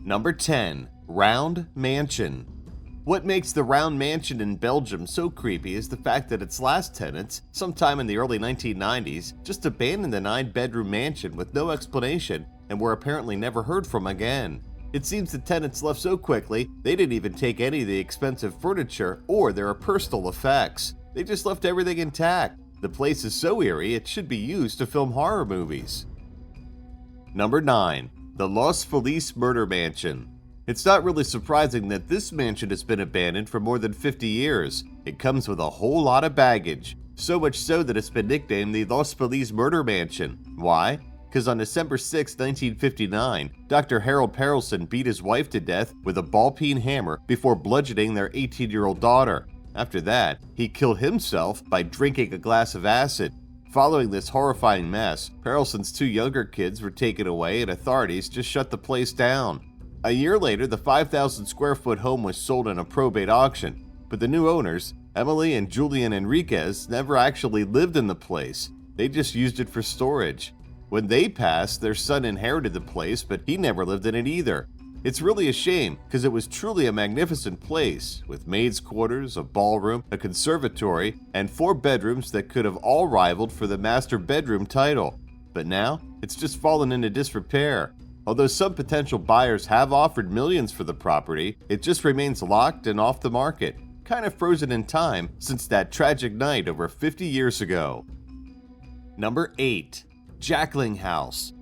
Number 10. Round Mansion. What makes the Round Mansion in Belgium so creepy is the fact that its last tenants, sometime in the early 1990s, just abandoned the 9-bedroom mansion with no explanation and were apparently never heard from again. It seems the tenants left so quickly, they didn't even take any of the expensive furniture or their personal effects. They just left everything intact. The place is so eerie it should be used to film horror movies. Number 9. The Los Feliz Murder Mansion. It's not really surprising that this mansion has been abandoned for more than 50 years. It comes with a whole lot of baggage, so much so that it's been nicknamed the Los Feliz Murder Mansion. Why? Because on December 6, 1959, Dr. Harold Perelson beat his wife to death with a ball-peen hammer before bludgeoning their 18-year-old daughter. After that, he killed himself by drinking a glass of acid. Following this horrifying mess, Perelson's 2 younger kids were taken away and authorities just shut the place down. A year later, the 5,000 square foot home was sold in a probate auction, but the new owners, Emily and Julian Enriquez, never actually lived in the place. They just used it for storage. When they passed, their son inherited the place, but he never lived in it either. It's really a shame, because it was truly a magnificent place, with maids' quarters, a ballroom, a conservatory, and 4 bedrooms that could have all rivaled for the master bedroom title. But now, it's just fallen into disrepair. Although some potential buyers have offered millions for the property, it just remains locked and off the market, kind of frozen in time since that tragic night over 50 years ago. Number 8. Jackling House.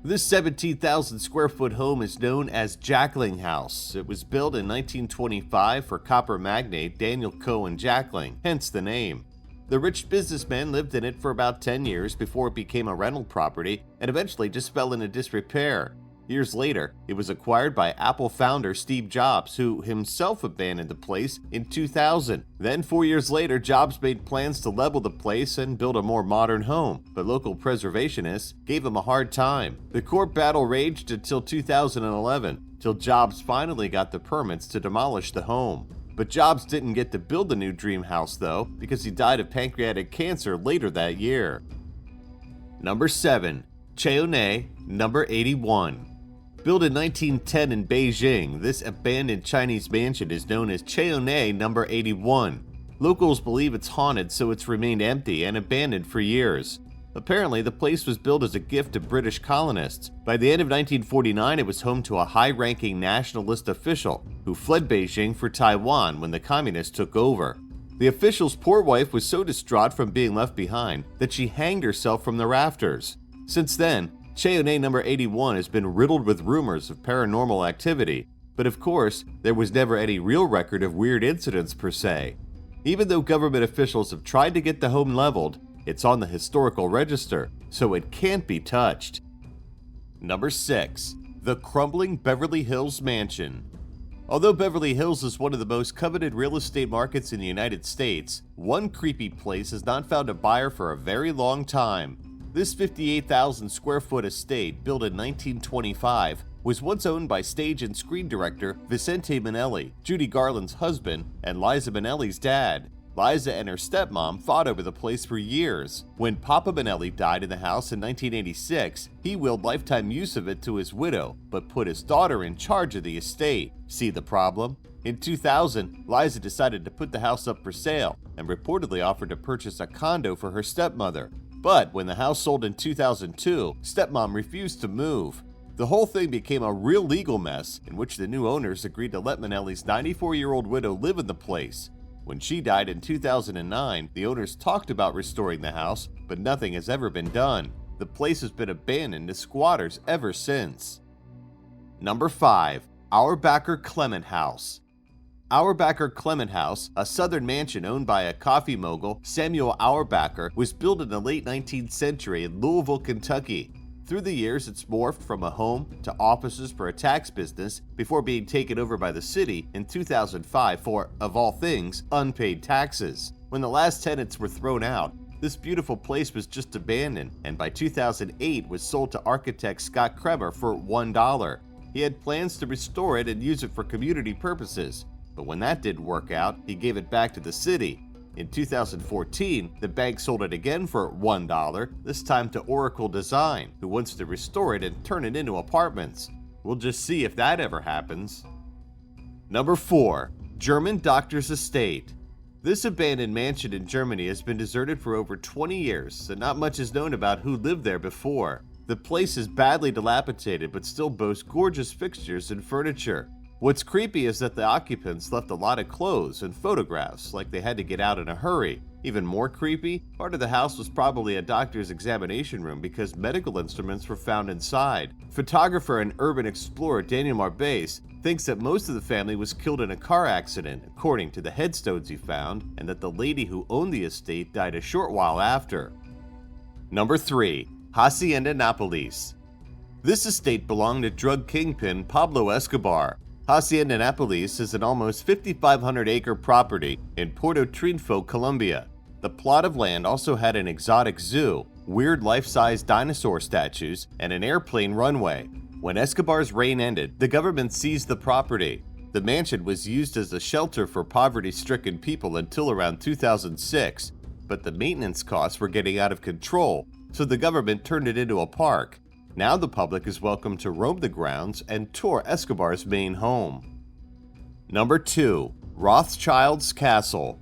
This 17,000 square foot home is known as Jackling House. It was built in 1925 for copper magnate Daniel Cohen Jackling, hence the name. The rich businessman lived in it for about 10 years before it became a rental property and eventually just fell into disrepair. Years later, it was acquired by Apple founder Steve Jobs, who himself abandoned the place in 2000. Then 4 years later, Jobs made plans to level the place and build a more modern home, but local preservationists gave him a hard time. The court battle raged until 2011, till Jobs finally got the permits to demolish the home. But Jobs didn't get to build the new dream house though, because he died of pancreatic cancer later that year. Number 7. Chaonei No. 81. Built in 1910 in Beijing, this abandoned Chinese mansion is known as Chaonei No. 81. Locals believe it's haunted, so it's remained empty and abandoned for years. Apparently, the place was built as a gift to British colonists. By the end of 1949, it was home to a high-ranking nationalist official who fled Beijing for Taiwan when the communists took over. The official's poor wife was so distraught from being left behind that she hanged herself from the rafters. Since then, Chaonei No. 81 has been riddled with rumors of paranormal activity, but of course, there was never any real record of weird incidents per se. Even though government officials have tried to get the home leveled, it's on the historical register, so it can't be touched. Number 6. The Crumbling Beverly Hills Mansion. Although Beverly Hills is one of the most coveted real estate markets in the United States, one creepy place has not found a buyer for a very long time. This 58,000 square foot estate, built in 1925, was once owned by stage and screen director Vicente Minnelli, Judy Garland's husband, and Liza Minnelli's dad. Liza and her stepmom fought over the place for years. When Papa Minnelli died in the house in 1986, he willed lifetime use of it to his widow, but put his daughter in charge of the estate. See the problem? In 2000, Liza decided to put the house up for sale and reportedly offered to purchase a condo for her stepmother. But when the house sold in 2002, stepmom refused to move. The whole thing became a real legal mess in which the new owners agreed to let Minnelli's 94-year-old widow live in the place. When she died in 2009, the owners talked about restoring the house, but nothing has ever been done. The place has been abandoned to squatters ever since. Number 5. Ouerbacker-Clement House. Ouerbacker-Clement House, a southern mansion owned by a coffee mogul, Samuel Ouerbacker, was built in the late 19th century in Louisville, Kentucky. Through the years, it's morphed from a home to offices for a tax business before being taken over by the city in 2005 for, of all things, unpaid taxes. When the last tenants were thrown out, this beautiful place was just abandoned, and by 2008 was sold to architect Scott Kremer for $1. He had plans to restore it and use it for community purposes, but when that didn't work out, he gave it back to the city. In 2014, the bank sold it again for $1, this time to Oracle Design, who wants to restore it and turn it into apartments. We'll just see if that ever happens. Number 4. German Doctor's Estate. This abandoned mansion in Germany has been deserted for over 20 years, and not much is known about who lived there before. The place is badly dilapidated but still boasts gorgeous fixtures and furniture. What's creepy is that the occupants left a lot of clothes and photographs, like they had to get out in a hurry. Even more creepy, part of the house was probably a doctor's examination room because medical instruments were found inside. Photographer and urban explorer Daniel Marbais thinks that most of the family was killed in a car accident, according to the headstones he found, and that the lady who owned the estate died a short while after. Number 3. Hacienda Nápoles. This estate belonged to drug kingpin Pablo Escobar. Hacienda Nápoles is an almost 5,500-acre property in Puerto Triunfo, Colombia. The plot of land also had an exotic zoo, weird life-size dinosaur statues, and an airplane runway. When Escobar's reign ended, the government seized the property. The mansion was used as a shelter for poverty-stricken people until around 2006, but the maintenance costs were getting out of control, so the government turned it into a park. Now the public is welcome to roam the grounds and tour Escobar's main home. Number 2. Rothschild's Castle.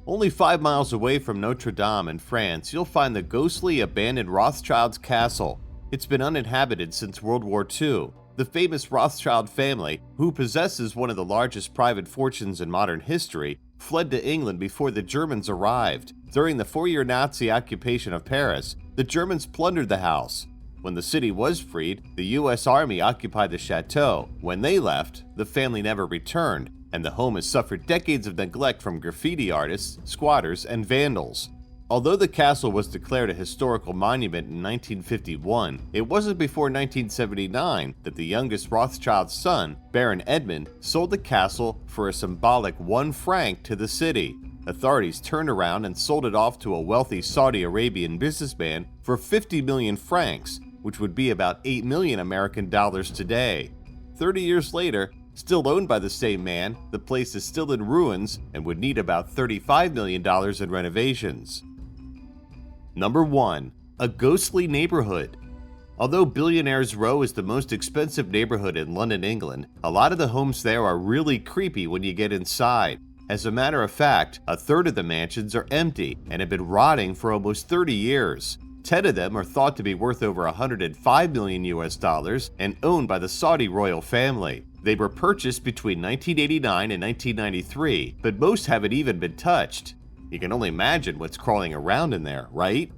Only 5 miles away from Notre Dame in France, you'll find the ghostly abandoned Rothschild's Castle. It's been uninhabited since World War II. The famous Rothschild family, who possesses one of the largest private fortunes in modern history, fled to England before the Germans arrived. During the 4-year Nazi occupation of Paris, the Germans plundered the house. When the city was freed, the U.S. Army occupied the chateau. When they left, the family never returned, and the home has suffered decades of neglect from graffiti artists, squatters, and vandals. Although the castle was declared a historical monument in 1951, it wasn't before 1979 that the youngest Rothschild's son, Baron Edmund, sold the castle for a symbolic 1 franc to the city. Authorities turned around and sold it off to a wealthy Saudi Arabian businessman for 50 million francs, which would be about 8 million American dollars today. 30 years later, still owned by the same man, the place is still in ruins and would need about $35 million in renovations. Number 1. A Ghostly Neighborhood. Although Billionaires Row is the most expensive neighborhood in London, England, a lot of the homes there are really creepy when you get inside. As a matter of fact, a third of the mansions are empty and have been rotting for almost 30 years. 10 of them are thought to be worth over $105 million US and owned by the Saudi royal family. They were purchased between 1989 and 1993, but most haven't even been touched. You can only imagine what's crawling around in there, right?